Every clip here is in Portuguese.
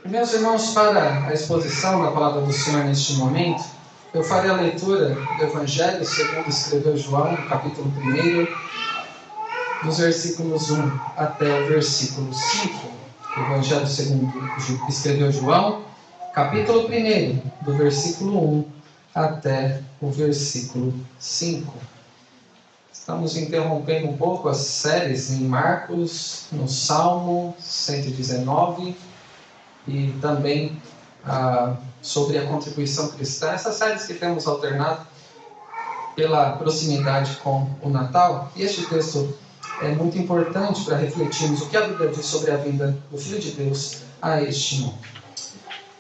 Meus irmãos, para a exposição da palavra do Senhor neste momento, eu farei a leitura do Evangelho segundo escreveu João, no capítulo 1, dos versículos 1 até o versículo 5. Evangelho segundo escreveu João, capítulo 1, do versículo 1 até o versículo 5. Estamos interrompendo um pouco as séries em Marcos, no Salmo 119 e também sobre a contribuição cristã. Essas séries que temos alternado pela proximidade com o Natal. E este texto é muito importante para refletirmos o que a Bíblia diz sobre a vinda do Filho de Deus a este mundo.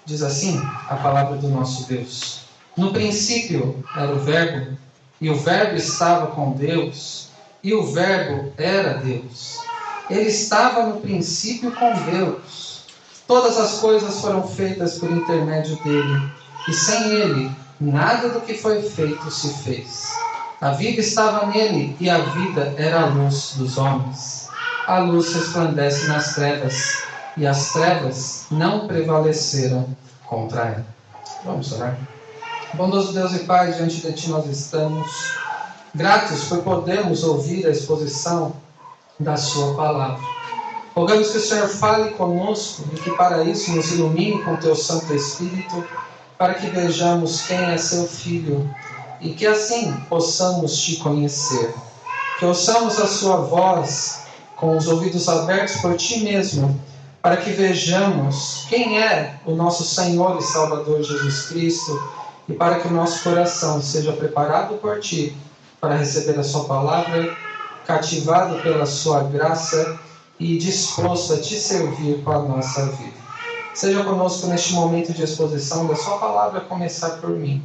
Diz assim a palavra do nosso Deus: no princípio era o Verbo, e o Verbo estava com Deus, e o Verbo era Deus. Ele estava no princípio com Deus. Todas as coisas foram feitas por intermédio dele, e sem ele, nada do que foi feito se fez. A vida estava nele, e a vida era a luz dos homens. A luz resplandece nas trevas, e as trevas não prevaleceram contra ela. Vamos orar. Bondoso Deus e Pai, diante de Ti nós estamos gratos por podermos ouvir a exposição da Sua palavra. Rogamos que o Senhor fale conosco e que para isso nos ilumine com Teu Santo Espírito, para que vejamos quem é Seu Filho e que assim possamos Te conhecer. Que ouçamos a Sua voz com os ouvidos abertos por Ti mesmo, para que vejamos quem é o nosso Senhor e Salvador Jesus Cristo e para que o nosso coração seja preparado por Ti para receber a Sua palavra, cativado pela Sua graça e disposto a Te servir com a nossa vida. Seja conosco neste momento de exposição da Sua palavra, a começar por mim,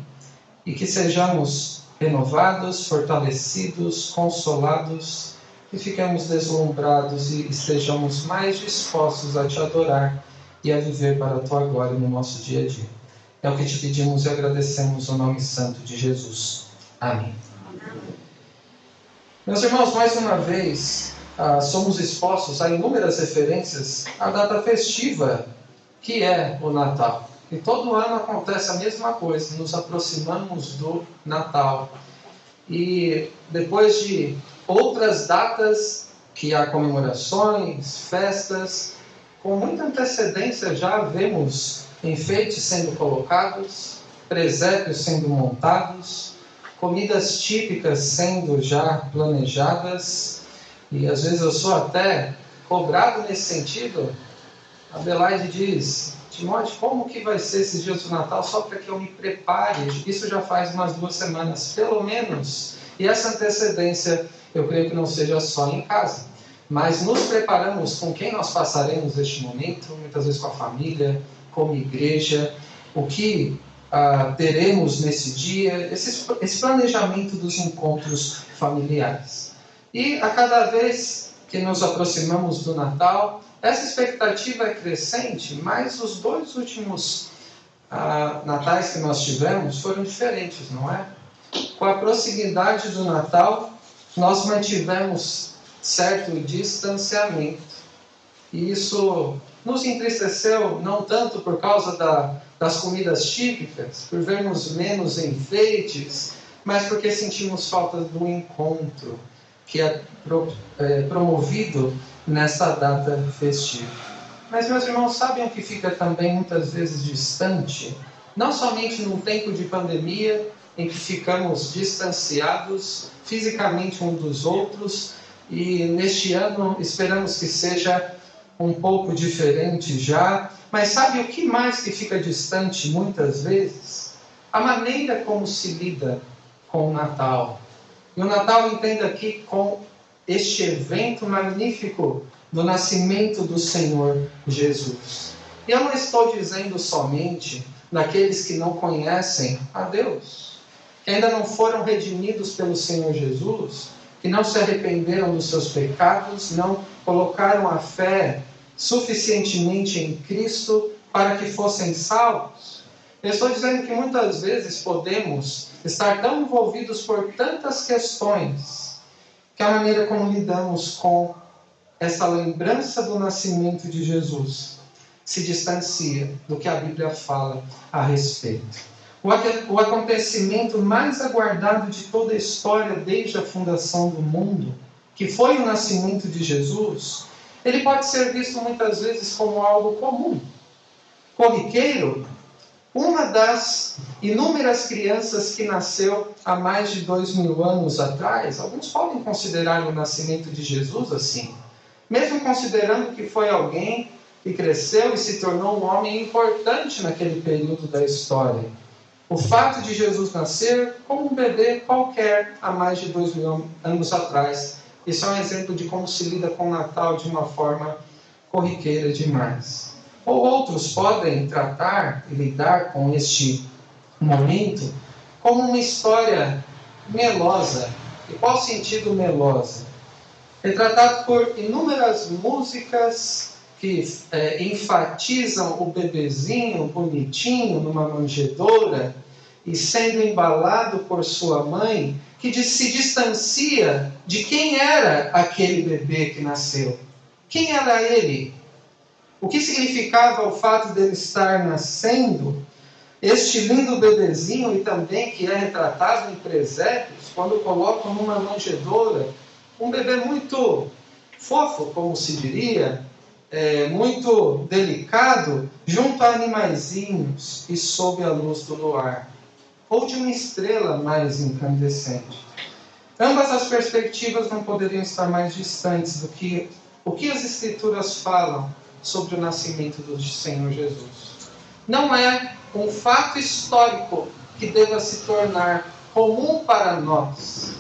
e que sejamos renovados, fortalecidos, consolados, e fiquemos deslumbrados e estejamos mais dispostos a Te adorar e a viver para a Tua glória no nosso dia a dia. É o que Te pedimos e agradecemos no nome santo de Jesus. Amém. Meus irmãos, mais uma vez, somos expostos a inúmeras referências à data festiva que é o Natal. E todo ano acontece a mesma coisa, nos aproximamos do Natal. E depois de outras datas que há comemorações, festas, com muita antecedência já vemos enfeites sendo colocados, presépios sendo montados, comidas típicas sendo já planejadas. E às vezes eu sou até cobrado nesse sentido. A Belaide diz: Timóteo, como que vai ser esses dias do Natal só para que eu me prepare? Isso já faz umas 2 semanas, pelo menos. E essa antecedência, eu creio que não seja só em casa. Mas nos preparamos com quem nós passaremos este momento, muitas vezes com a família, como igreja, o que teremos nesse dia, esse planejamento dos encontros familiares. E a cada vez que nos aproximamos do Natal, essa expectativa é crescente, mas os 2 últimos natais que nós tivemos foram diferentes, não é? Com a proximidade do Natal, nós mantivemos certo distanciamento. E isso nos entristeceu, não tanto por causa das comidas típicas, por vermos menos enfeites, mas porque sentimos falta do encontro que é promovido nessa data festiva. Mas, meus irmãos, sabem o que fica também muitas vezes distante? Não somente num tempo de pandemia, em que ficamos distanciados fisicamente uns dos outros, e neste ano esperamos que seja um pouco diferente já, mas sabe o que mais que fica distante muitas vezes? A maneira como se lida com o Natal. E o Natal, entenda aqui, com este evento magnífico do nascimento do Senhor Jesus. E eu não estou dizendo somente daqueles que não conhecem a Deus, que ainda não foram redimidos pelo Senhor Jesus, que não se arrependeram dos seus pecados, não colocaram a fé suficientemente em Cristo para que fossem salvos. Eu estou dizendo que muitas vezes podemos estar tão envolvidos por tantas questões que a maneira como lidamos com essa lembrança do nascimento de Jesus se distancia do que a Bíblia fala a respeito. O acontecimento mais aguardado de toda a história desde a fundação do mundo, que foi o nascimento de Jesus, ele pode ser visto muitas vezes como algo comum, corriqueiro. Uma das inúmeras crianças que nasceu há mais de 2000 anos atrás, alguns podem considerar o nascimento de Jesus assim, mesmo considerando que foi alguém que cresceu e se tornou um homem importante naquele período da história. O fato de Jesus nascer como um bebê qualquer há mais de 2000 anos atrás, isso é um exemplo de como se lida com o Natal de uma forma corriqueira demais. Ou outros podem tratar e lidar com este momento como uma história melosa. E qual sentido melosa? Retratado por inúmeras músicas que enfatizam o bebezinho bonitinho numa manjedoura e sendo embalado por sua mãe, que se distancia de quem era aquele bebê que nasceu. Quem era ele? O que significava o fato dele estar nascendo? Este lindo bebezinho, e também que é retratado em presépios, quando colocam numa manjedoura, um bebê muito fofo, como se diria, muito delicado, junto a animaizinhos e sob a luz do luar, ou de uma estrela mais incandescente. Ambas as perspectivas não poderiam estar mais distantes do que o que as Escrituras falam sobre o nascimento do Senhor Jesus. Não é um fato histórico que deva se tornar comum para nós,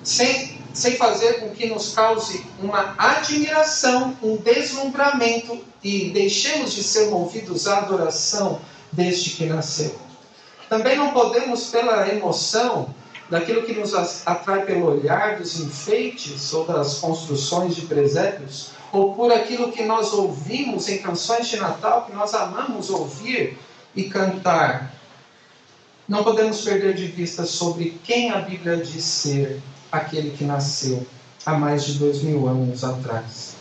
sem fazer com que nos cause uma admiração, um deslumbramento e deixemos de ser movidos à adoração desde que nasceu. Também não podemos, pela emoção daquilo que nos atrai pelo olhar dos enfeites ou das construções de presépios, ou por aquilo que nós ouvimos em canções de Natal, que nós amamos ouvir e cantar, não podemos perder de vista sobre quem a Bíblia diz ser aquele que nasceu há mais de 2000 anos atrás.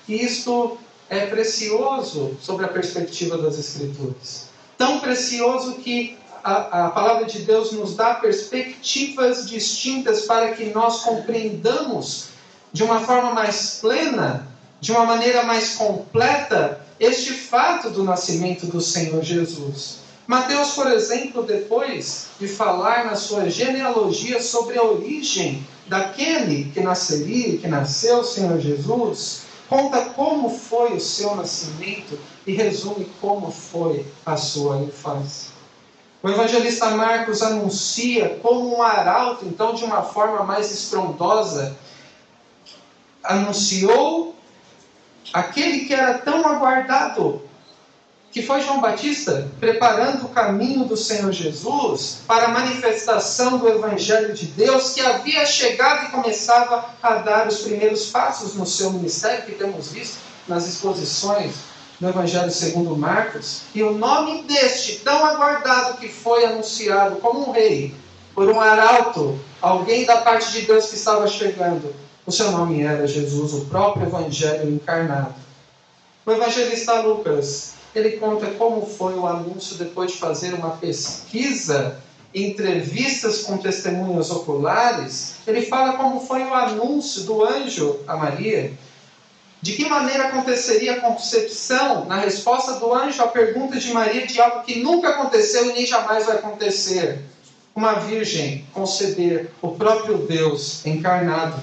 E isto é precioso sobre a perspectiva das Escrituras. Tão precioso que a palavra de Deus nos dá perspectivas distintas para que nós compreendamos de uma forma mais plena, de uma maneira mais completa, este fato do nascimento do Senhor Jesus. Mateus, por exemplo, depois de falar na sua genealogia sobre a origem daquele que nasceria, que nasceu, o Senhor Jesus, conta como foi o seu nascimento e resume como foi a sua infância. O evangelista Marcos anuncia como um arauto, então de uma forma mais estrondosa, anunciou aquele que era tão aguardado, que foi João Batista, preparando o caminho do Senhor Jesus para a manifestação do Evangelho de Deus, que havia chegado e começava a dar os primeiros passos no seu ministério, que temos visto nas exposições do Evangelho segundo Marcos. E o nome deste, tão aguardado, que foi anunciado como um rei, por um arauto, alguém da parte de Deus que estava chegando, o seu nome era Jesus, o próprio Evangelho encarnado. O evangelista Lucas, ele conta como foi o anúncio depois de fazer uma pesquisa, entrevistas com testemunhas oculares. Ele fala como foi o anúncio do anjo a Maria, de que maneira aconteceria a concepção, na resposta do anjo à pergunta de Maria, de algo que nunca aconteceu e nem jamais vai acontecer. Uma virgem conceber o próprio Deus encarnado.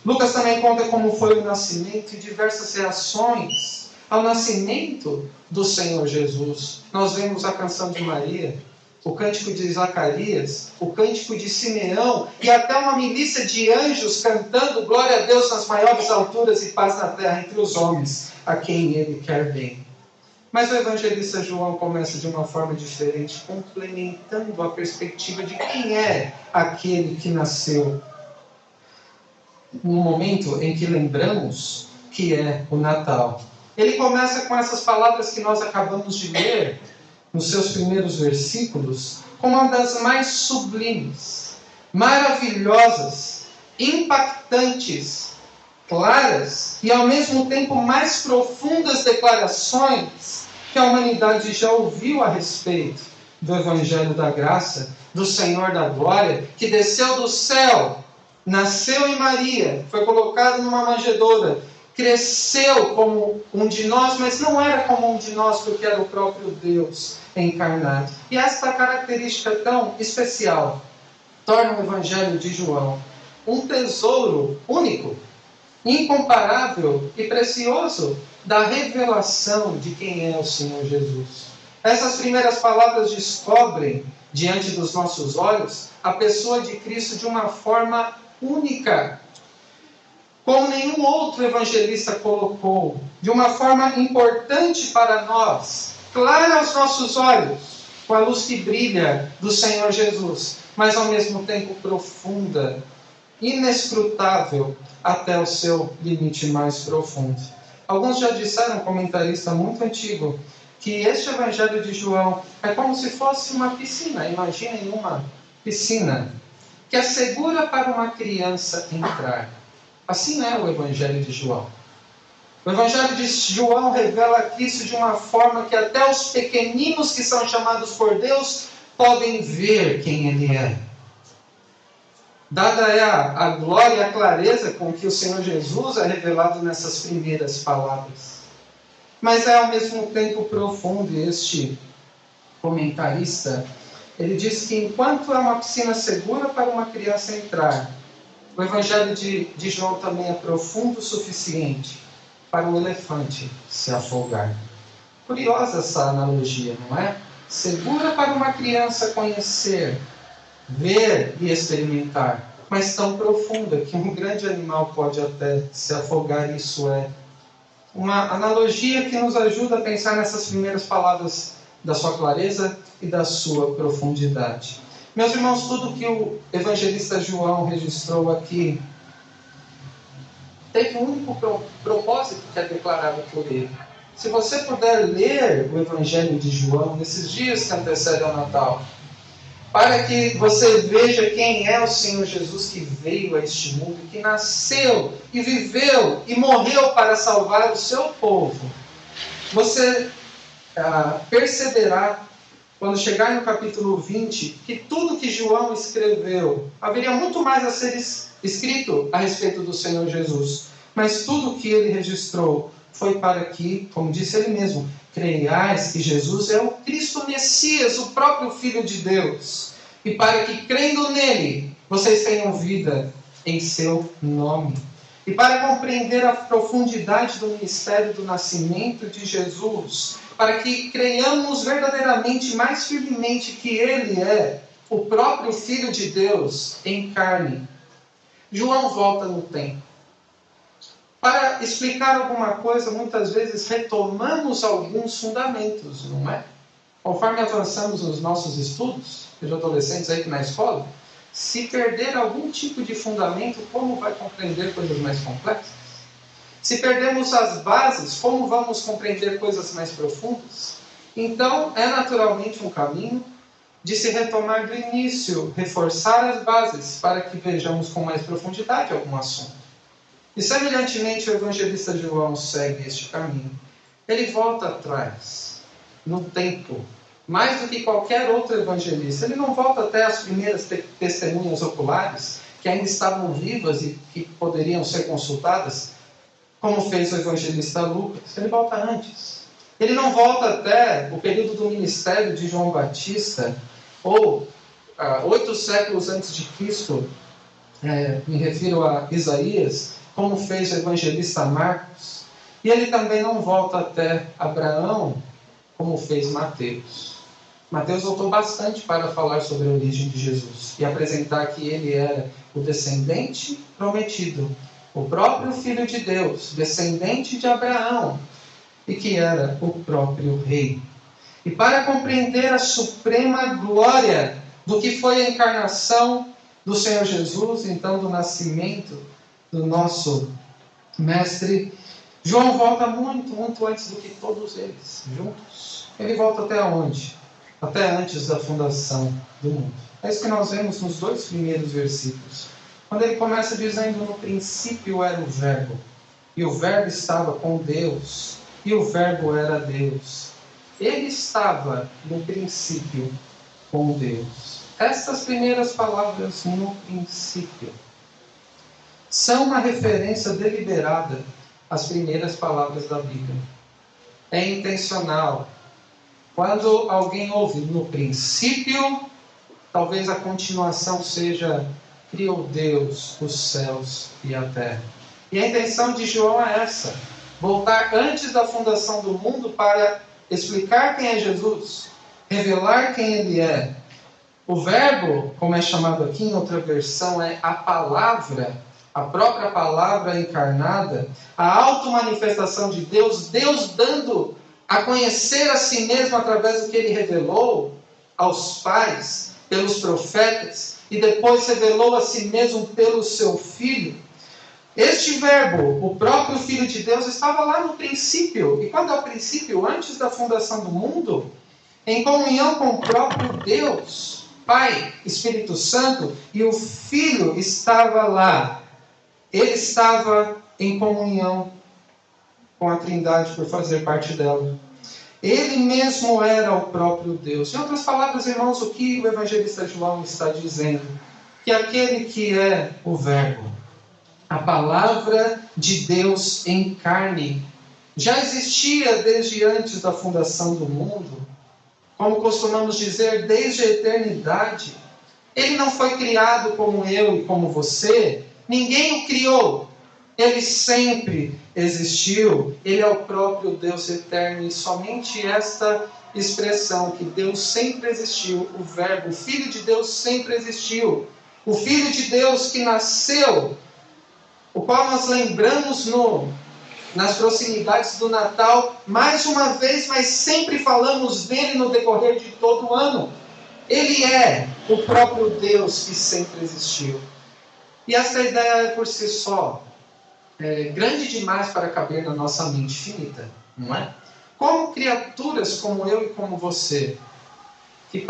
Lucas também conta como foi o nascimento e diversas reações ao nascimento do Senhor Jesus. Nós vemos a canção de Maria, o cântico de Zacarias, o cântico de Simeão e até uma milícia de anjos cantando glória a Deus nas maiores alturas e paz na terra entre os homens, a quem Ele quer bem. Mas o evangelista João começa de uma forma diferente, complementando a perspectiva de quem é aquele que nasceu. No momento em que lembramos que é o Natal. Ele começa com essas palavras que nós acabamos de ler, nos seus primeiros versículos, como uma das mais sublimes, maravilhosas, impactantes claras e ao mesmo tempo mais profundas declarações que a humanidade já ouviu a respeito do Evangelho da Graça, do Senhor da Glória, que desceu do céu, nasceu em Maria, foi colocado numa manjedoura, cresceu como um de nós, mas não era como um de nós, porque era o próprio Deus encarnado. E esta característica tão especial torna o Evangelho de João um tesouro único, incomparável e precioso da revelação de quem é o Senhor Jesus. Essas primeiras palavras descobrem, diante dos nossos olhos, a pessoa de Cristo de uma forma única, como nenhum outro evangelista colocou, de uma forma importante para nós, clara aos nossos olhos, com a luz que brilha do Senhor Jesus, mas ao mesmo tempo profunda, inescrutável até o seu limite mais profundo. Alguns já disseram, um comentarista muito antigo, que este Evangelho de João é como se fosse uma piscina. Imaginem uma piscina que é segura para uma criança entrar. Assim é o Evangelho de João. O Evangelho de João revela Cristo de uma forma que até os pequeninos que são chamados por Deus podem ver quem Ele é. Dada é a glória e a clareza com que o Senhor Jesus é revelado nessas primeiras palavras. Mas é ao mesmo tempo profundo. E este comentarista, ele diz que enquanto é uma piscina segura para uma criança entrar, o Evangelho de João também é profundo o suficiente para um elefante se afogar. Curiosa essa analogia, não é? Segura para uma criança conhecer, ver e experimentar, mas tão profunda que um grande animal pode até se afogar. Isso é uma analogia que nos ajuda a pensar nessas primeiras palavras da sua clareza e da sua profundidade. Meus irmãos, tudo que o evangelista João registrou aqui teve um único propósito que é declarado por ele. Se você puder ler o Evangelho de João nesses dias que antecedem ao Natal, para que você veja quem é o Senhor Jesus que veio a este mundo, que nasceu e viveu e morreu para salvar o seu povo, você perceberá, quando chegar no capítulo 20, que tudo que João escreveu, haveria muito mais a ser escrito a respeito do Senhor Jesus. Mas tudo que ele registrou foi para que, como disse ele mesmo, creiais que Jesus é o Cristo Messias, o próprio Filho de Deus. E para que, crendo nele, vocês tenham vida em seu nome. E para compreender a profundidade do ministério do nascimento de Jesus, para que creiamos verdadeiramente, mais firmemente, que Ele é o próprio Filho de Deus em carne, João volta no tempo. Para explicar alguma coisa, muitas vezes retomamos alguns fundamentos, não é? Conforme avançamos nos nossos estudos, os adolescentes aí na escola, se perder algum tipo de fundamento, como vai compreender coisas mais complexas? Se perdemos as bases, como vamos compreender coisas mais profundas? Então, é naturalmente um caminho de se retomar do início, reforçar as bases, para que vejamos com mais profundidade algum assunto. E semelhantemente o evangelista João segue este caminho. Ele volta atrás, no tempo, mais do que qualquer outro evangelista. Ele não volta até as primeiras testemunhas oculares, que ainda estavam vivas e que poderiam ser consultadas, como fez o evangelista Lucas. Ele volta antes. Ele não volta até o período do ministério de João Batista, ou 8 séculos antes de Cristo, me refiro a Isaías, como fez o evangelista Marcos. E ele também não volta até Abraão, como fez Mateus. Mateus voltou bastante para falar sobre a origem de Jesus e apresentar que ele era o descendente prometido, o próprio Filho de Deus, descendente de Abraão, e que era o próprio Rei. E para compreender a suprema glória do que foi a encarnação do Senhor Jesus, então do nascimento do nosso Mestre, João volta muito, muito antes do que todos eles, juntos. Ele volta até onde? Até antes da fundação do mundo. É isso que nós vemos nos 2 primeiros versículos Quando ele começa dizendo: no princípio era o Verbo, e o Verbo estava com Deus, e o Verbo era Deus. Ele estava no princípio com Deus. Estas primeiras palavras, no princípio, são uma referência deliberada às primeiras palavras da Bíblia. É intencional. Quando alguém ouve no princípio, talvez a continuação seja: criou Deus os céus e a terra. E a intenção de João é essa: voltar antes da fundação do mundo para explicar quem é Jesus, revelar quem ele é. O Verbo, como é chamado aqui em outra versão, é a palavra, a própria palavra encarnada, a auto-manifestação de Deus, Deus dando a conhecer a si mesmo através do que ele revelou aos pais, pelos profetas, e depois revelou a si mesmo pelo seu Filho. Este Verbo, o próprio Filho de Deus, estava lá no princípio. E quando é o princípio? Antes da fundação do mundo, em comunhão com o próprio Deus, Pai, Espírito Santo, e o Filho estava lá. Ele estava em comunhão com a Trindade por fazer parte dela. Ele mesmo era o próprio Deus. Em outras palavras, irmãos, o que o evangelista João está dizendo? Que aquele que é o Verbo, a palavra de Deus em carne, já existia desde antes da fundação do mundo. Como costumamos dizer, desde a eternidade. Ele não foi criado como eu e como você. Ninguém o criou. Ele sempre existiu. Ele é o próprio Deus eterno. E somente esta expressão, que Deus sempre existiu, o Verbo, o Filho de Deus sempre existiu. O Filho de Deus que nasceu, o qual nós lembramos nas proximidades do Natal, mais uma vez, mas sempre falamos dele no decorrer de todo o ano. Ele é o próprio Deus que sempre existiu. E essa ideia por si só é grande demais para caber na nossa mente finita, não é? Como criaturas como eu e como você, que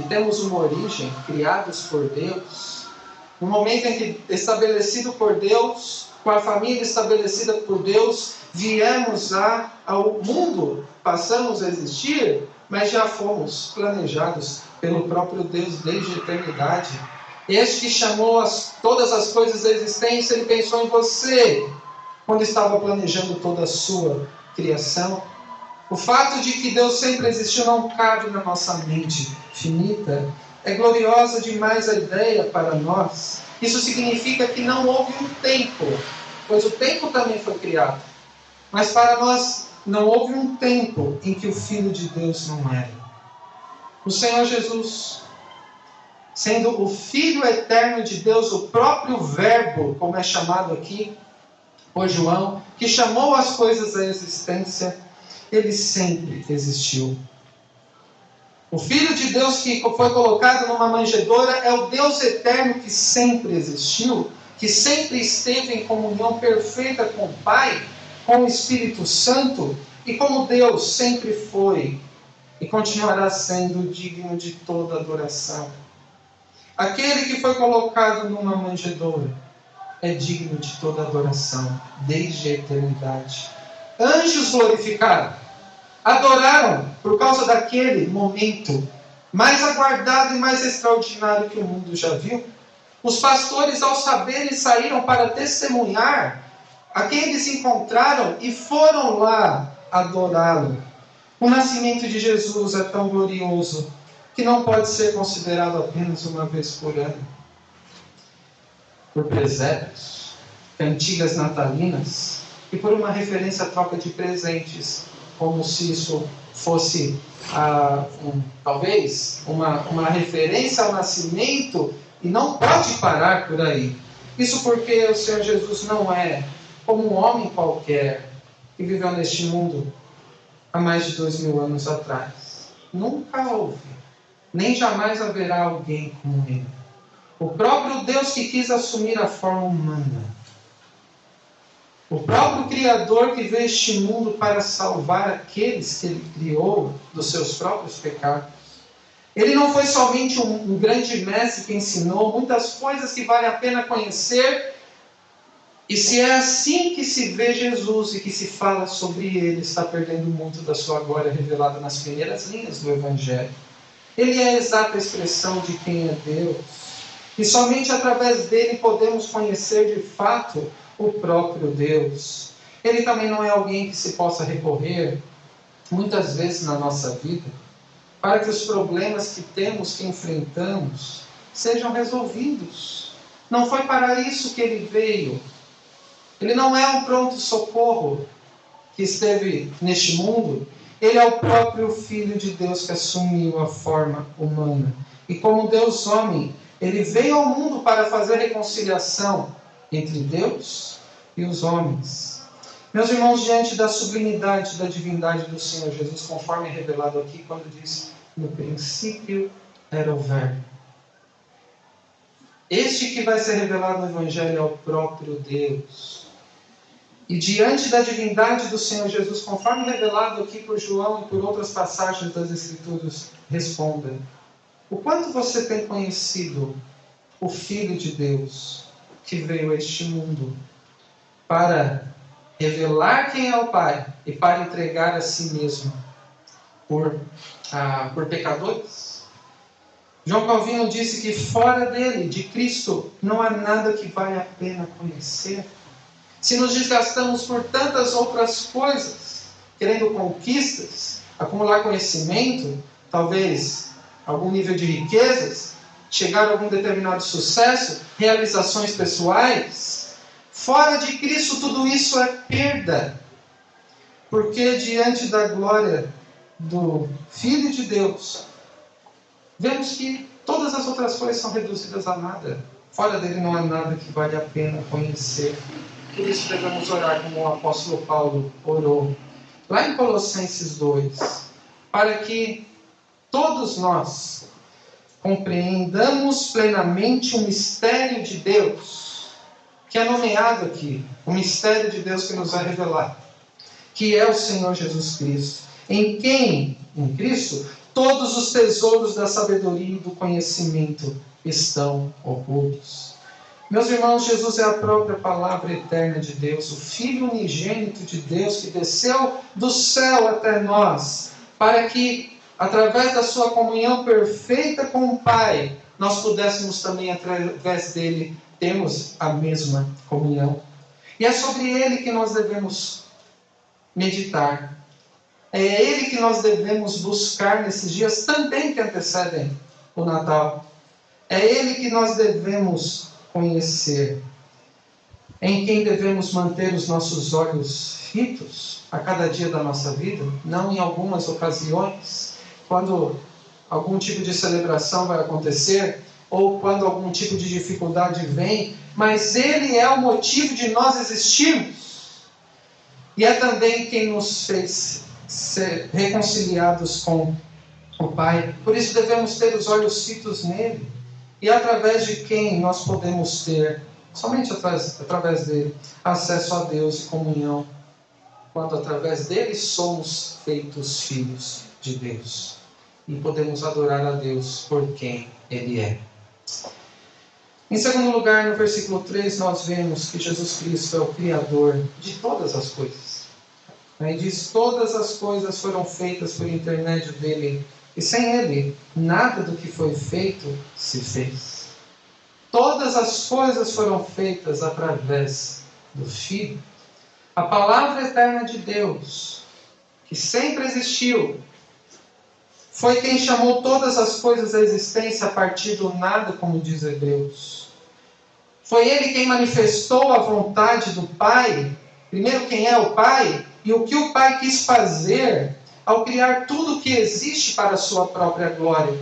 temos uma origem, criados por Deus, no momento em que, estabelecido por Deus, com a família estabelecida por Deus, viemos ao mundo, passamos a existir, mas já fomos planejados pelo próprio Deus desde a eternidade. Este que chamou todas as coisas da existência, ele pensou em você quando estava planejando toda a sua criação. O fato de que Deus sempre existiu não cabe na nossa mente finita. É gloriosa demais a ideia para nós. Isso significa que não houve um tempo, pois o tempo também foi criado. Mas para nós não houve um tempo em que o Filho de Deus não era. O Senhor Jesus, sendo o Filho eterno de Deus, o próprio Verbo, como é chamado aqui por João, que chamou as coisas à existência, ele sempre existiu. O Filho de Deus que foi colocado numa manjedoura é o Deus eterno que sempre existiu, que sempre esteve em comunhão perfeita com o Pai, com o Espírito Santo, e como Deus sempre foi e continuará sendo digno de toda adoração. Aquele que foi colocado numa manjedoura é digno de toda adoração, desde a eternidade. Anjos glorificaram, adoraram por causa daquele momento mais aguardado e mais extraordinário que o mundo já viu. Os pastores, ao saberem, saíram para testemunhar a quem eles encontraram e foram lá adorá-lo. O nascimento de Jesus é tão glorioso que não pode ser considerado apenas uma vez por ano. Por presépios, cantigas natalinas e por uma referência à troca de presentes, como se isso fosse talvez uma referência ao nascimento, e não pode parar por aí. Isso porque o Senhor Jesus não é como um homem qualquer que viveu neste mundo há mais de 2000 anos atrás. Nunca houve, nem jamais haverá alguém como ele. O próprio Deus que quis assumir a forma humana. O próprio Criador que veio a este mundo para salvar aqueles que ele criou dos seus próprios pecados. Ele não foi somente um grande mestre que ensinou muitas coisas que vale a pena conhecer. E se é assim que se vê Jesus e que se fala sobre ele, está perdendo muito da sua glória revelada nas primeiras linhas do Evangelho. Ele é a exata expressão de quem é Deus. E somente através dele podemos conhecer de fato o próprio Deus. Ele também não é alguém que se possa recorrer, muitas vezes na nossa vida, para que os problemas que temos, que enfrentamos, sejam resolvidos. Não foi para isso que ele veio. Ele não é um pronto-socorro que esteve neste mundo. Ele é o próprio Filho de Deus que assumiu a forma humana. E como Deus homem, ele veio ao mundo para fazer reconciliação entre Deus e os homens. Meus irmãos, diante da sublimidade da divindade do Senhor Jesus, conforme é revelado aqui, quando diz, no princípio era o Verbo. Este que vai ser revelado no Evangelho é o próprio Deus. E diante da divindade do Senhor Jesus, conforme revelado aqui por João e por outras passagens das Escrituras, responda: o quanto você tem conhecido o Filho de Deus que veio a este mundo para revelar quem é o Pai e para entregar a si mesmo por pecadores? João Calvino disse que fora dele, de Cristo, não há nada que vale a pena conhecer. Se nos desgastamos por tantas outras coisas, querendo conquistas, acumular conhecimento, talvez algum nível de riquezas, chegar a algum determinado sucesso, realizações pessoais, fora de Cristo tudo isso é perda. Porque diante da glória do Filho de Deus, vemos que todas as outras coisas são reduzidas a nada. Fora dele não há nada que vale a pena conhecer. Por isso devemos orar como o apóstolo Paulo orou, lá em Colossenses 2, para que todos nós compreendamos plenamente o mistério de Deus, que é nomeado aqui, o mistério de Deus que nos é revelado, que é o Senhor Jesus Cristo, em quem, em Cristo, todos os tesouros da sabedoria e do conhecimento estão ocultos. Meus irmãos, Jesus é a própria palavra eterna de Deus, o Filho unigênito de Deus que desceu do céu até nós, para que, através da sua comunhão perfeita com o Pai, nós pudéssemos também, através dele, termos a mesma comunhão. E é sobre ele que nós devemos meditar. É ele que nós devemos buscar nesses dias também que antecedem o Natal. É ele que nós devemos conhecer, em quem devemos manter os nossos olhos fitos a cada dia da nossa vida, não em algumas ocasiões, quando algum tipo de celebração vai acontecer, ou quando algum tipo de dificuldade vem, mas ele é o motivo de nós existirmos, e é também quem nos fez ser reconciliados com o Pai. Por isso devemos ter os olhos fitos nele, e através de quem nós podemos ter, somente através dele, acesso a Deus e comunhão, quando através dele somos feitos filhos de Deus. E podemos adorar a Deus por quem ele é. Em segundo lugar, no versículo 3, nós vemos que Jesus Cristo é o Criador de todas as coisas. E diz, todas as coisas foram feitas por intermédio dele, e sem ele, nada do que foi feito se fez. Todas as coisas foram feitas através do Filho. A palavra eterna de Deus, que sempre existiu, foi quem chamou todas as coisas à existência a partir do nada, como diz Hebreus. Foi ele quem manifestou a vontade do Pai. Primeiro, quem é o Pai e o que o Pai quis fazer ao criar tudo o que existe para a sua própria glória.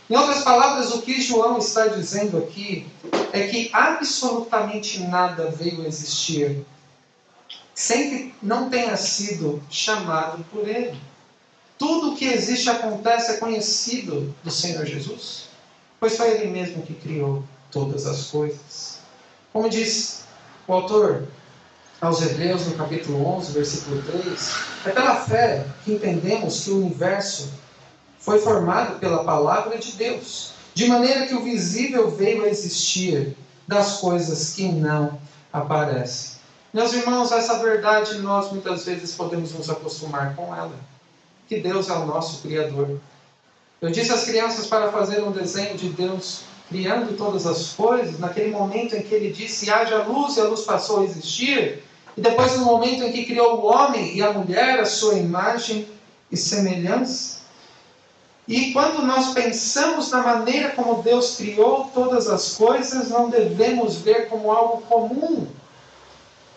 Em outras palavras, o que João está dizendo aqui é que absolutamente nada veio a existir sem que não tenha sido chamado por ele. Tudo o que existe acontece, é conhecido do Senhor Jesus, pois foi ele mesmo que criou todas as coisas. Como diz o autor aos Hebreus, no capítulo 11, versículo 3, é pela fé que entendemos que o universo foi formado pela palavra de Deus, de maneira que o visível veio a existir das coisas que não aparecem. Meus irmãos, essa verdade nós muitas vezes podemos nos acostumar com ela, que Deus é o nosso Criador. Eu disse às crianças para fazer um desenho de Deus criando todas as coisas, naquele momento em que Ele disse, haja luz, e a luz passou a existir, e depois no momento em que criou o homem e a mulher, a sua imagem e semelhança. E quando nós pensamos na maneira como Deus criou todas as coisas, não devemos ver como algo comum,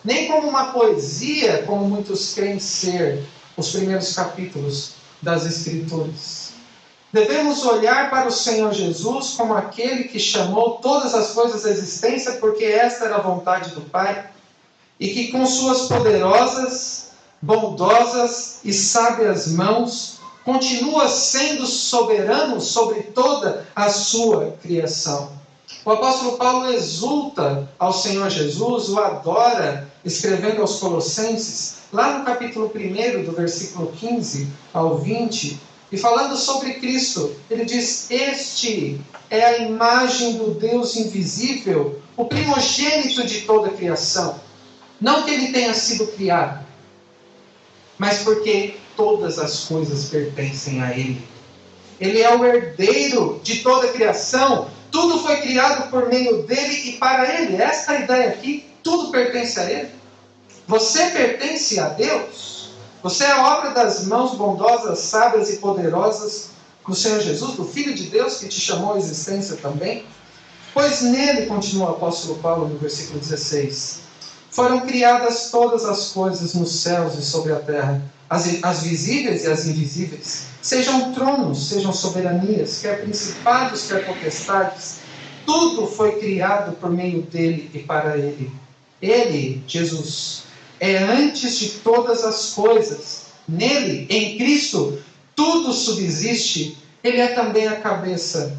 nem como uma poesia, como muitos creem ser os primeiros capítulos das Escrituras. Devemos olhar para o Senhor Jesus como aquele que chamou todas as coisas à existência, porque esta era a vontade do Pai, e que com suas poderosas, bondosas e sábias mãos continua sendo soberano sobre toda a sua criação. O apóstolo Paulo exulta ao Senhor Jesus, o adora, escrevendo aos Colossenses, lá no capítulo 1, do versículo 15 ao 20, e falando sobre Cristo, ele diz, este é a imagem do Deus invisível, o primogênito de toda a criação. Não que ele tenha sido criado, mas porque todas as coisas pertencem a Ele. Ele é o herdeiro de toda a criação. Tudo foi criado por meio dele e para Ele. Esta é a ideia aqui. Tudo pertence a Ele. Você pertence a Deus. Você é a obra das mãos bondosas, sábias e poderosas do Senhor Jesus, do Filho de Deus que te chamou à existência também. Pois nele, continua o apóstolo Paulo no versículo 16, foram criadas todas as coisas nos céus e sobre a terra, as visíveis e as invisíveis, sejam tronos, sejam soberanias, quer principados, quer potestades, tudo foi criado por meio dele e para ele. Ele, Jesus, é antes de todas as coisas. Nele, em Cristo, tudo subsiste. Ele é também a cabeça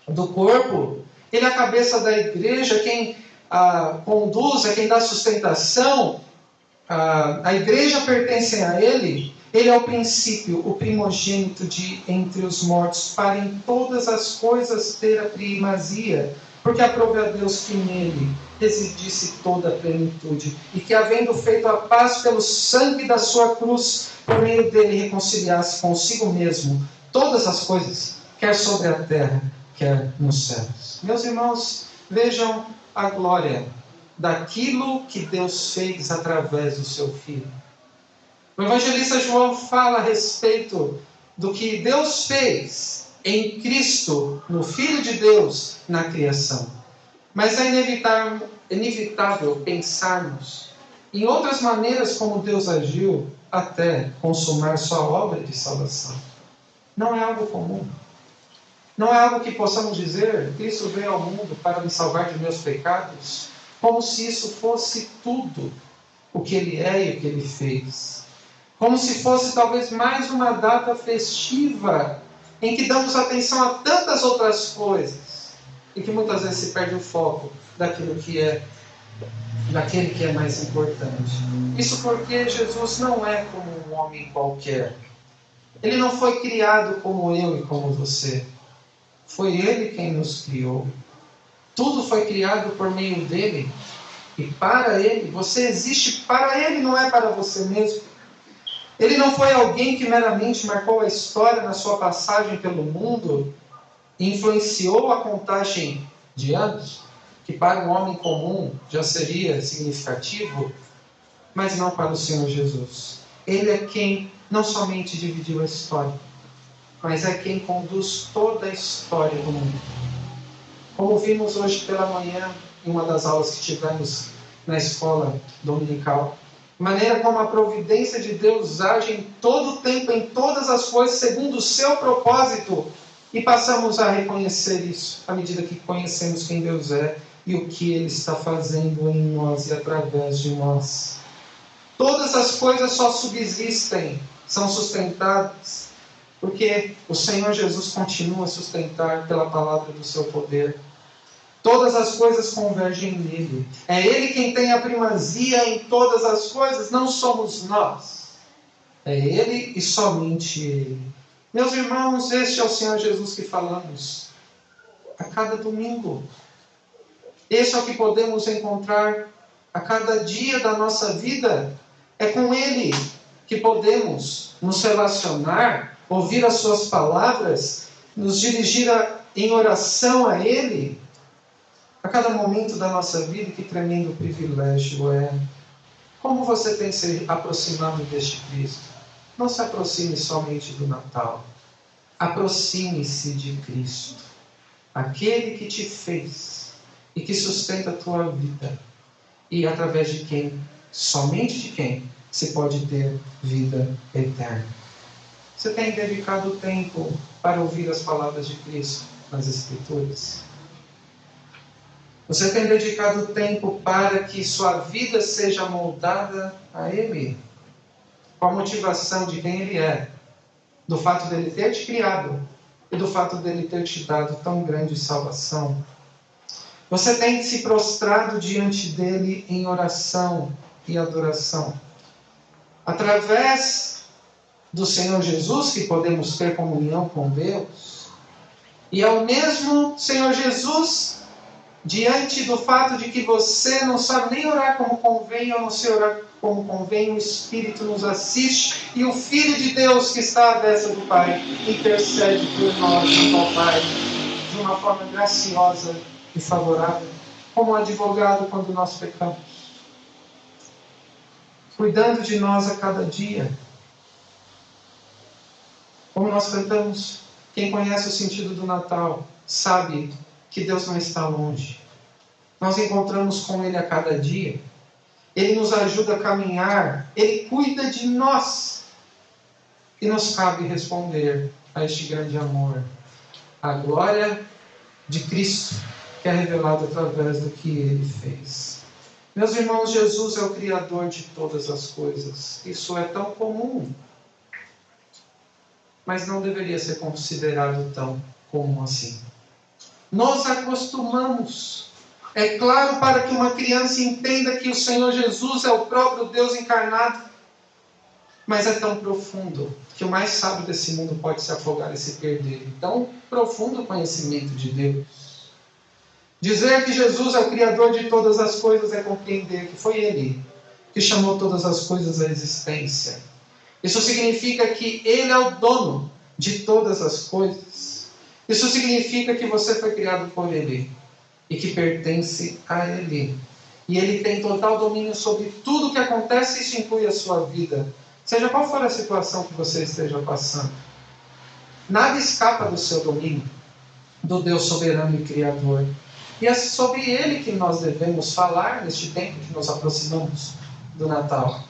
do corpo. Ele é a cabeça da igreja, quem conduz, é quem dá sustentação. A igreja pertence a Ele. Ele é o princípio, o primogênito de entre os mortos, para em todas as coisas ter a primazia, porque aprove a Deus que nele residisse toda a plenitude, e que, havendo feito a paz pelo sangue da sua cruz, por meio dele reconciliasse consigo mesmo todas as coisas, quer sobre a terra, quer nos céus. Meus irmãos, vejam a glória daquilo que Deus fez através do seu Filho. O evangelista João fala a respeito do que Deus fez em Cristo, no Filho de Deus, na criação. Mas é inevitável pensarmos em outras maneiras como Deus agiu até consumar sua obra de salvação. Não é algo comum. Não é algo que possamos dizer, Cristo veio ao mundo para me salvar de meus pecados, como se isso fosse tudo o que Ele é e o que Ele fez. Como se fosse talvez mais uma data festiva em que damos atenção a tantas outras coisas e que muitas vezes se perde o foco daquele que é mais importante. Isso porque Jesus não é como um homem qualquer. Ele não foi criado como eu e como você. Foi Ele quem nos criou. Tudo foi criado por meio dEle e para Ele. Você existe para Ele, não é para você mesmo. Ele não foi alguém que meramente marcou a história na sua passagem pelo mundo e influenciou a contagem de anos, que para um homem comum já seria significativo, mas não para o Senhor Jesus. Ele é quem não somente dividiu a história, mas é quem conduz toda a história do mundo. Como vimos hoje pela manhã, em uma das aulas que tivemos na escola dominical, a maneira como a providência de Deus age em todo o tempo, em todas as coisas, segundo o seu propósito, e passamos a reconhecer isso, à medida que conhecemos quem Deus é e o que Ele está fazendo em nós e através de nós. Todas as coisas só subsistem, são sustentadas, porque o Senhor Jesus continua a sustentar pela palavra do seu poder. Todas as coisas convergem nele. É Ele quem tem a primazia em todas as coisas, não somos nós. É Ele e somente Ele. Meus irmãos, este é o Senhor Jesus que falamos a cada domingo. Este é o que podemos encontrar a cada dia da nossa vida. É com Ele que podemos nos relacionar, ouvir as suas palavras, nos dirigir em oração a Ele, a cada momento da nossa vida. Que tremendo privilégio é! Como você tem se aproximado deste Cristo? Não se aproxime somente do Natal. Aproxime-se de Cristo, aquele que te fez e que sustenta a tua vida, e através de quem, somente de quem, se pode ter vida eterna. Você tem dedicado tempo para ouvir as palavras de Cristo nas Escrituras? Você tem dedicado tempo para que sua vida seja moldada a Ele? Com a motivação de quem Ele é, do fato dele ter te criado e do fato dele ter te dado tão grande salvação. Você tem se prostrado diante dele em oração e adoração. Através do Senhor Jesus que podemos ter comunhão com Deus. E ao mesmo Senhor Jesus, diante do fato de que você não sabe nem orar como convém, ou não sei orar como convém, o Espírito nos assiste, e o Filho de Deus que está à destra do Pai intercede por nós junto ao Pai de uma forma graciosa e favorável, como um advogado quando nós pecamos, cuidando de nós a cada dia. Como nós cantamos, quem conhece o sentido do Natal sabe que Deus não está longe. Nós encontramos com Ele a cada dia. Ele nos ajuda a caminhar. Ele cuida de nós. E nos cabe responder a este grande amor. A glória de Cristo, que é revelada através do que Ele fez. Meus irmãos, Jesus é o Criador de todas as coisas. Isso é tão comum, mas não deveria ser considerado tão comum assim. Nos acostumamos. É claro, para que uma criança entenda que o Senhor Jesus é o próprio Deus encarnado, mas é tão profundo que o mais sábio desse mundo pode se afogar e se perder. Tão profundo o conhecimento de Deus. Dizer que Jesus é o Criador de todas as coisas é compreender que foi Ele que chamou todas as coisas à existência. Isso significa que Ele é o dono de todas as coisas. Isso significa que você foi criado por Ele e que pertence a Ele. E Ele tem total domínio sobre tudo o que acontece, e isso inclui a sua vida. Seja qual for a situação que você esteja passando. Nada escapa do seu domínio, do Deus soberano e Criador. E é sobre Ele que nós devemos falar neste tempo que nos aproximamos do Natal.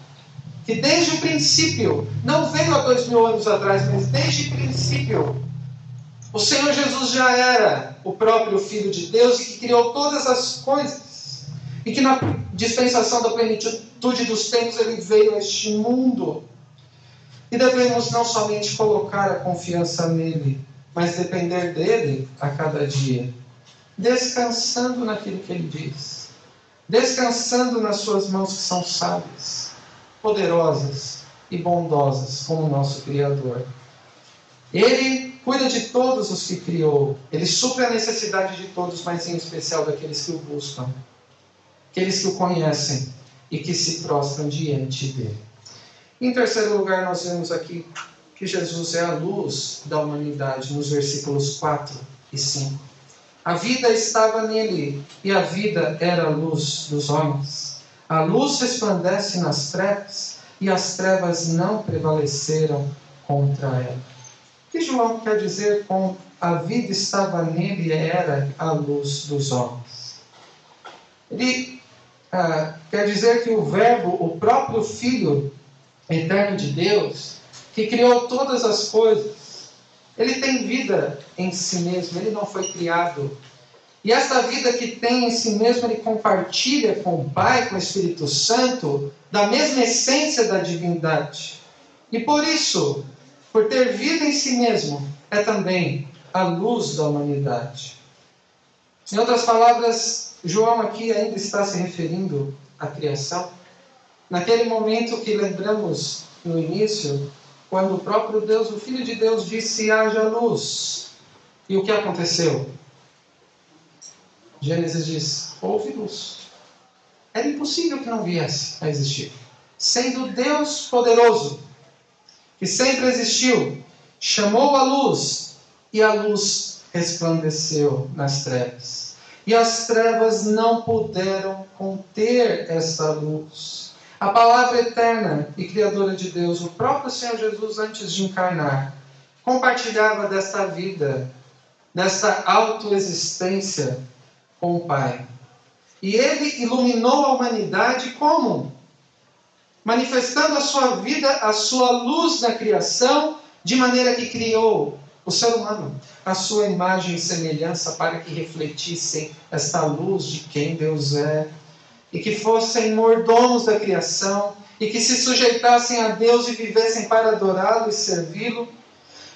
Que desde o princípio, não veio há 2000 anos atrás, mas desde o princípio, o Senhor Jesus já era o próprio Filho de Deus e que criou todas as coisas. E que na dispensação da plenitude dos tempos Ele veio a este mundo. E devemos não somente colocar a confiança nele, mas depender dele a cada dia. Descansando naquilo que Ele diz. Descansando nas suas mãos que são sábias, poderosas e bondosas como o nosso Criador. Ele cuida de todos os que criou. Ele supre a necessidade de todos, mas em especial daqueles que o buscam. Aqueles que o conhecem e que se prostram diante dele. Em terceiro lugar, nós vemos aqui que Jesus é a luz da humanidade, nos versículos 4 e 5. A vida estava nele, e a vida era a luz dos homens. A luz resplandece nas trevas, e as trevas não prevaleceram contra ela. O que João quer dizer com a vida estava nele e era a luz dos homens? Ele quer dizer que o Verbo, o próprio Filho eterno de Deus, que criou todas as coisas, ele tem vida em si mesmo, ele não foi criado. E esta vida que tem em si mesmo, ele compartilha com o Pai, com o Espírito Santo, da mesma essência da divindade. E por isso, por ter vida em si mesmo, é também a luz da humanidade. Em outras palavras, João aqui ainda está se referindo à criação. Naquele momento que lembramos no início, quando o próprio Deus, o Filho de Deus, disse: haja luz. E o que aconteceu? Gênesis diz: houve luz. Era impossível que não viesse a existir. Sendo Deus poderoso, que sempre existiu, chamou a luz, e a luz resplandeceu nas trevas. E as trevas não puderam conter essa luz. A palavra eterna e criadora de Deus, o próprio Senhor Jesus, antes de encarnar, compartilhava desta vida, desta autoexistência com o Pai. E Ele iluminou a humanidade como? Manifestando a sua vida, a sua luz na criação, de maneira que criou o ser humano, a sua imagem e semelhança, para que refletissem esta luz de quem Deus é, e que fossem mordomos da criação, e que se sujeitassem a Deus e vivessem para adorá-lo e servi-lo.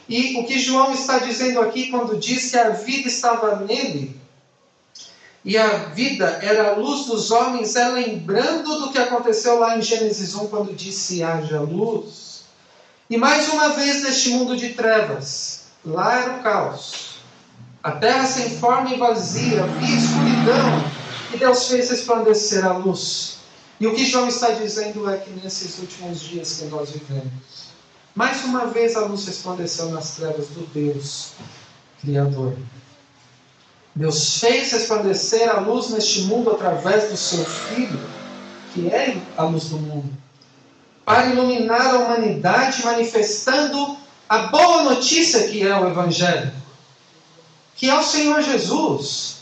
E o que João está dizendo aqui, quando diz que a vida estava nele, e a vida era a luz dos homens, é lembrando do que aconteceu lá em Gênesis 1, quando disse: haja luz. E mais uma vez neste mundo de trevas, lá era o caos. A terra sem forma e vazia, havia escuridão, e Deus fez resplandecer a luz. E o que João está dizendo é que nesses últimos dias que nós vivemos, mais uma vez a luz resplandeceu nas trevas do Deus Criador. Deus fez resplandecer a luz neste mundo através do seu Filho, que é a luz do mundo, para iluminar a humanidade, manifestando a boa notícia que é o Evangelho, que é o Senhor Jesus.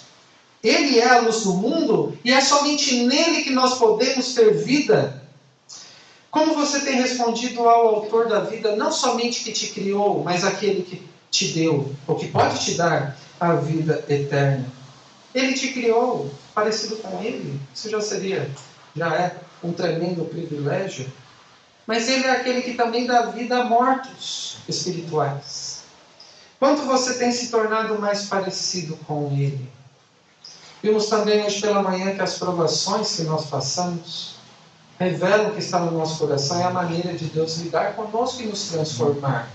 Ele é a luz do mundo e é somente nele que nós podemos ter vida. Como você tem respondido ao autor da vida, não somente que te criou, mas aquele que te deu, ou que pode te dar a vida eterna? Ele te criou, parecido com ele, isso já é um tremendo privilégio. Mas ele é aquele que também dá vida a mortos espirituais. Quanto você tem se tornado mais parecido com ele? Vimos também hoje pela manhã que as provações que nós passamos revelam o que está no nosso coração, é a maneira de Deus lidar conosco e nos transformar.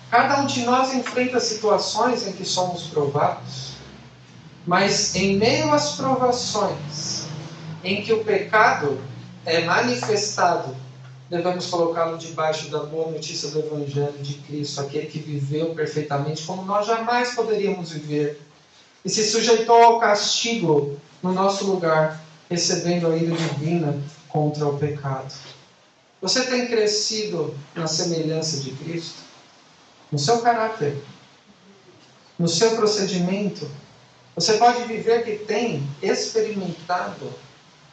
Cada um de nós enfrenta situações em que somos provados, mas em meio às provações, em que o pecado é manifestado, devemos colocá-lo debaixo da boa notícia do Evangelho de Cristo, aquele que viveu perfeitamente como nós jamais poderíamos viver, e se sujeitou ao castigo no nosso lugar, recebendo a ira divina contra o pecado. Você tem crescido na semelhança de Cristo? No seu caráter, no seu procedimento? Você pode viver que tem experimentado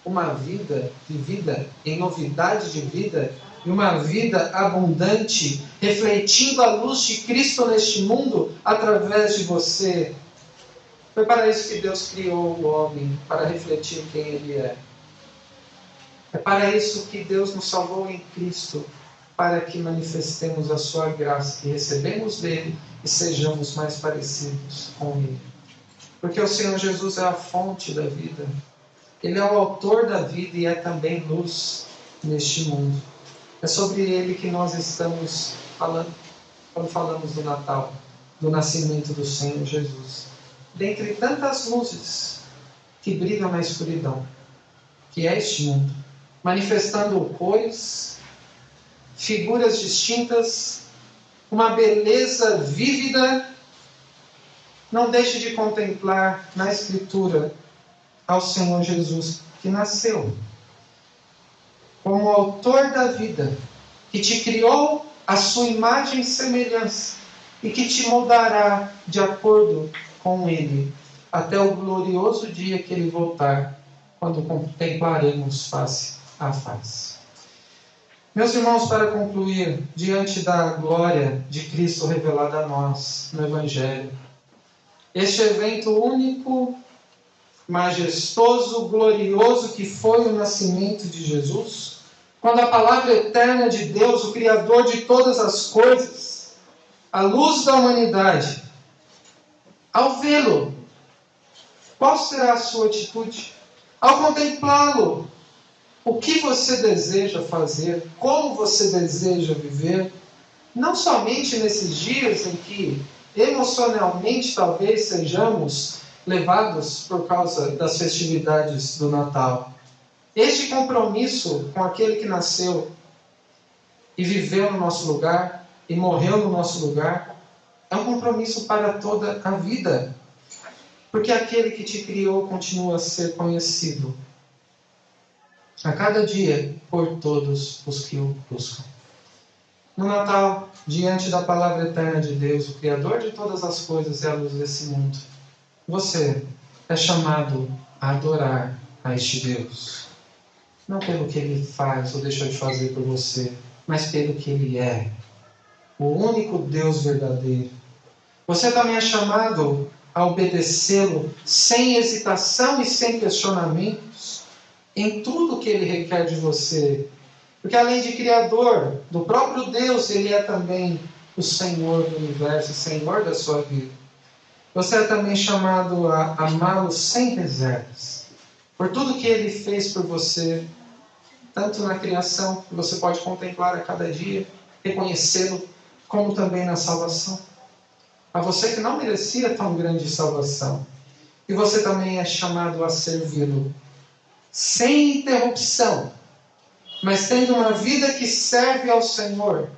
uma vida vivida em novidade de vida, e uma vida abundante, refletindo a luz de Cristo neste mundo através de você. Foi para isso que Deus criou o homem, para refletir quem Ele é. É para isso que Deus nos salvou em Cristo, para que manifestemos a sua graça, que recebemos dele e sejamos mais parecidos com Ele. Porque o Senhor Jesus é a fonte da vida. Ele é o autor da vida e é também luz neste mundo. É sobre Ele que nós estamos falando, quando falamos do Natal, do nascimento do Senhor Jesus. Dentre tantas luzes que brilham na escuridão, que é este mundo, manifestando cores, figuras distintas, uma beleza vívida, não deixe de contemplar na Escritura ao Senhor Jesus, que nasceu como autor da vida, que te criou a sua imagem e semelhança, e que te moldará de acordo com Ele, até o glorioso dia que Ele voltar, quando contemplaremos face a face. Meus irmãos, para concluir, diante da glória de Cristo revelada a nós no Evangelho, este evento único, majestoso, glorioso que foi o nascimento de Jesus, quando a palavra eterna de Deus, o Criador de todas as coisas, a luz da humanidade, ao vê-lo, qual será a sua atitude? Ao contemplá-lo, o que você deseja fazer? Como você deseja viver? não somente nesses dias em que emocionalmente talvez sejamos levados por causa das festividades do Natal. Este compromisso com aquele que nasceu e viveu no nosso lugar e morreu no nosso lugar é um compromisso para toda a vida. Porque aquele que te criou continua a ser conhecido a cada dia por todos os que o buscam. No Natal, diante da palavra eterna de Deus, o Criador de todas as coisas e a luz desse mundo, você é chamado a adorar a este Deus. Não pelo que Ele faz ou deixa de fazer por você, mas pelo que Ele é. O único Deus verdadeiro. Você também é chamado a obedecê-lo sem hesitação e sem questionamentos em tudo que Ele requer de você. Porque além de Criador do próprio Deus, Ele é também o Senhor do universo, Senhor da sua vida. Você é também chamado a amá-lo sem reservas. Por tudo que Ele fez por você, tanto na criação, que você pode contemplar a cada dia, reconhecê-lo, como também na salvação. A você que não merecia tão grande salvação. E você também é chamado a servi-lo sem interrupção, mas tendo uma vida que serve ao Senhor,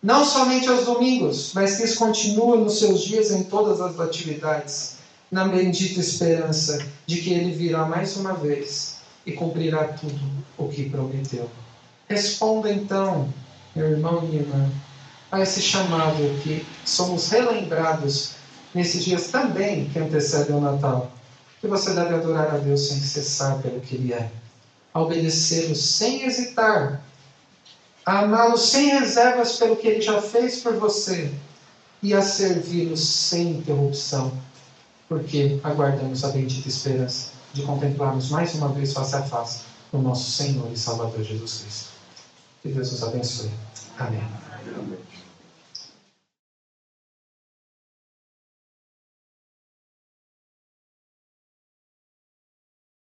não somente aos domingos, mas que isso continue nos seus dias em todas as atividades, na bendita esperança de que Ele virá mais uma vez e cumprirá tudo o que prometeu. Responda então, meu irmão e minha irmã, a esse chamado que somos relembrados nesses dias também que antecedem o Natal, que você deve adorar a Deus sem cessar pelo que Ele é, a obedecê-lo sem hesitar, a amá-lo sem reservas pelo que Ele já fez por você e a servi-lo sem interrupção, porque aguardamos a bendita esperança de contemplarmos mais uma vez face a face o nosso Senhor e Salvador Jesus Cristo. Que Deus nos abençoe. Amém.